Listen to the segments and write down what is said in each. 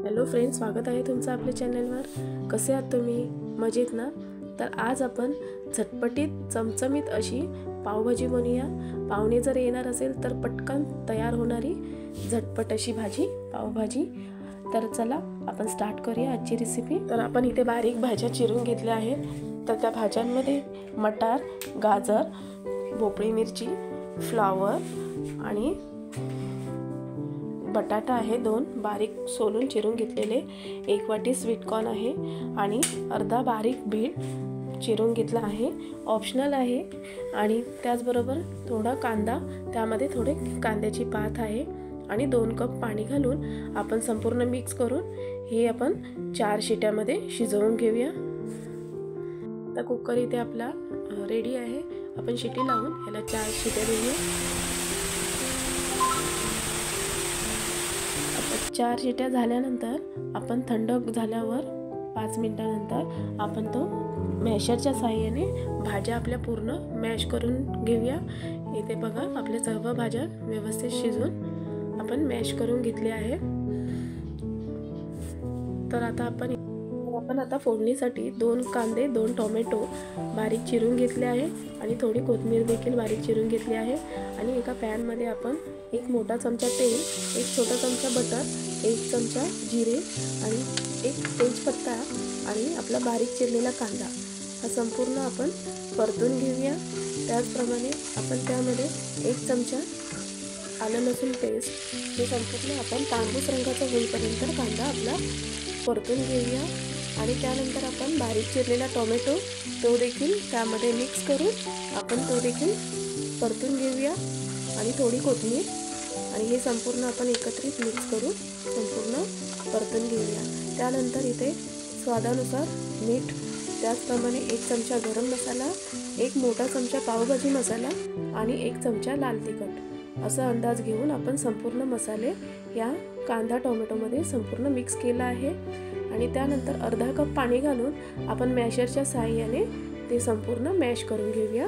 Hello friends, स्वागत आहे तुमचं आपल्या चॅनलवर। कसे आहात तुम्ही? मजेत ना? तर आज आपण झटपटीत चमचमीत अशी पावभाजी बनवूया। पाहुणे जर येणार असेल तर पटकन तयार होणारी झटपट अशी भाजी पावभाजी। तर चला आपण स्टार्ट करूया आजची रेसिपी। तर आपण इथे बारीक भाज्या चिरून घेतल्या आहेत। तर त्या भाज्यांमध्ये मटार, गाजर, भोपळी मिरची, फ्लावर आणि बटाटा आहे, 2 बारीक सोलून चिरून घेतलेले, 1 वाटी स्वीट कॉर्न आहे आणि अर्धा बारीक बीट चिरून घेतला आहे, ऑप्शनल आहे। आणि त्याचबरोबर थोडा कांदा, त्यामध्ये थोडे कांद्याची पात आहे आणि 2 कप पाणी घालून आपण संपूर्ण मिक्स करून हे आपण 4 शिट्यामध्ये शिजवून घेऊया। तर कुकर इथे आपला रेडी आहे। आपण शिटी लावून याला 4 शिट्या देऊया। 4 शिट्या झाल्यानंतर आपण थंड झाल्यावर 5 मिनिटानंतर आपण तो मॅशरच्या साहाय्याने भाज्या आपल्या पूर्ण मॅश करून घेऊया। इथे बघा आपल्या सर्व भाज्या व्यवस्थित शिजून आपण मॅश करून घेतले आहे। तर आता आपण फोडणीसाठी 2 कांदे, 2 टोमॅटो बारीक चिरून घेतले आहे आणि थोडी कोथिंबीर देखील बारीक चिरून घेतली आहे। आणि एका पॅन मध्ये आपण 1 मोठा चमचा तेल, 1 छोटा चमचा बटर, 1 चमचा जिरे आणि 1 तेजपत्ता आणि आपला बारीक चिरलेला कांदा हा संपूर्ण आपण परतून घेऊया। त्याचप्रमाणे आपण त्यामध्ये 1 चमचा आलं लसूण पेस्ट हे संपूर्ण आपण तांबूस रंगाचा होईपर्यंत कांदा आपला परतून घेऊया। आणि त्यानंतर आपण बारीक चिरलेला टोमॅटो तो देखील त्यामध्ये मिक्स करून आपण तो देखील परतून घेऊया आणि थोडी कोथिंबीर आणि हे संपूर्ण आपण एकत्रित मिक्स करून संपूर्ण परतून घेऊया। त्यानंतर इथे स्वादानुसार मीठ, त्याचप्रमाणे 1 चमचा गरम मसाला, 1 मोठा चमचा पावभाजी मसाला आणि 1 चमचा लाल तिखट असा अंदाज घेऊन आपण संपूर्ण मसाले या कांदा टोमॅटोमध्ये संपूर्ण मिक्स केला आहे। आणि त्यानंतर अर्धा कप पाणी घालून आपण मॅशरच्या साहाय्याने ते संपूर्ण मॅश करून घेऊया।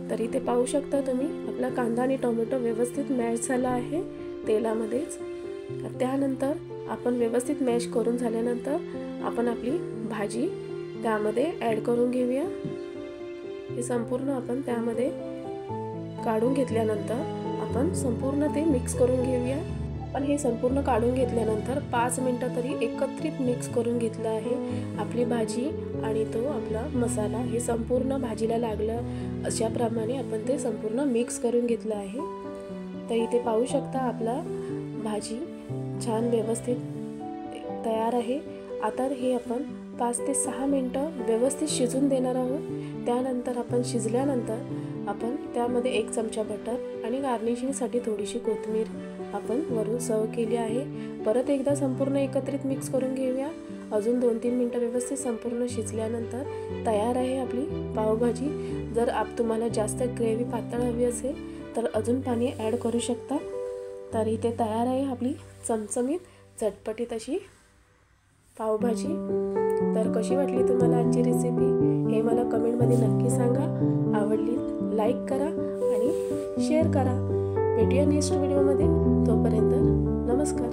तर इथे पाहू शकता तुम्ही आपला कांदा आणि टोमॅटो व्यवस्थित मॅश झाला आहे तेलामध्येच। त्यानंतर आपण व्यवस्थित मॅश करून झाल्यानंतर आपण आपली भाजी त्यामध्ये ॲड करून घेऊया। हे संपूर्ण आपण त्यामध्ये काढून घेतल्यानंतर आपण संपूर्ण ते मिक्स करून घेऊया। पण हे संपूर्ण काढून घेतल्यानंतर 5 मिनिटं तरी एकत्रित मिक्स करून घेतलं आहे। आपली भाजी आणि तो आपला मसाला हे संपूर्ण भाजीला लागलं अशाप्रमाणे आपण ते संपूर्ण मिक्स करून घेतलं आहे। तर इथे पाहू शकता आपला भाजी छान व्यवस्थित तयार आहे। आता हे आपण 5 ते 6 मिनिटं व्यवस्थित शिजून देणार आहोत। त्यानंतर आपण शिजल्यानंतर आपण त्यामध्ये 1 चमचा बटर आणि गार्निशिंगसाठी थोडीशी कोथिंबीर आपण वरून सर्व केली आहे। परत एकदा संपूर्ण एकत्रित मिक्स करून घेऊया। अजून 2-3 मिनिटं व्यवस्थित संपूर्ण शिजल्यानंतर तयार आहे आपली पावभाजी। जर तुम्हाला जास्त ग्रेव्ही पातळ हवी असेल तर अजून पाणी ॲड करू शकता। तर इथे तयार आहे आपली चमचमीत झटपटीत अशी पावभाजी। तर कशी वाटली तुम्हाला आजची रेसिपी हे मला कमेंटमध्ये नक्की सांगा। आवडली लाईक करा आणि शेअर करा। भेटूया नेक्स्ट व्हिडिओमध्ये। तोपर्यंत नमस्कार।